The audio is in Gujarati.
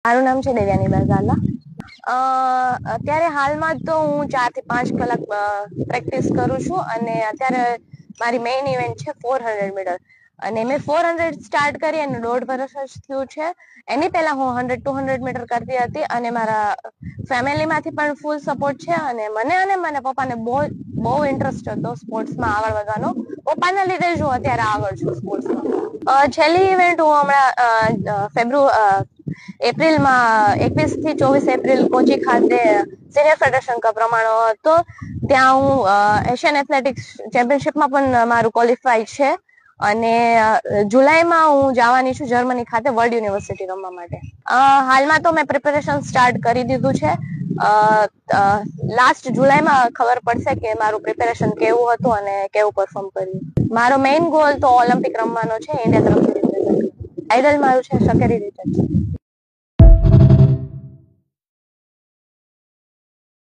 મારું નામ છે દેવ્યાની ઝાલા. અત્યારે હાલમાં તો હું 4 થી 5 કલાક પ્રેક્ટિસ કરું છું અને અત્યારે મારી મેઇન ઇવેન્ટ છે 400 મીટર અને મેં 400 સ્ટાર્ટ કરી અને 1.5 વર્ષ જ થયું છે. એની પહેલા હું 100-200 મીટર કરતી હતી અને મારા ફેમિલીમાંથી પણ ફૂલ સપોર્ટ છે અને મને પપ્પાને બહુ ઇન્ટરેસ્ટ હતો સ્પોર્ટ્સમાં આગળ વધવાનો. પપ્પાના લીધે જ હું અત્યારે આગળ છું સ્પોર્ટ્સમાં. છેલ્લી ઇવેન્ટ હું હમણાં એપ્રિલમાં 21 થી 24 એપ્રિલ કોચી ખાતે સિનિયર ફેડરેશન કપ રમાડો હતો. ત્યાં હું એશિયન એથ્લેટિક્સ ચેમ્પિયનશિપમાં પણ મારું ક્વોલિફાય છે અને જુલાઈમાં હું જવાની છું જર્મની ખાતે વર્લ્ડ યુનિવર્સિટી રમવા માટે. હાલમાં તો મેં પ્રિપેરેશન સ્ટાર્ટ કરી દીધું છે. લાસ્ટ જુલાઈમાં ખબર પડશે કે મારું પ્રિપેરેશન કેવું હતું અને કેવું પરફોર્મ કર્યું. મારો મેઇન ગોલ તો ઓલિમ્પિક રમવાનો છે ઇન્ડિયા તરફથી. આઈડલ મારું છે શકેરી રિચર્ડ.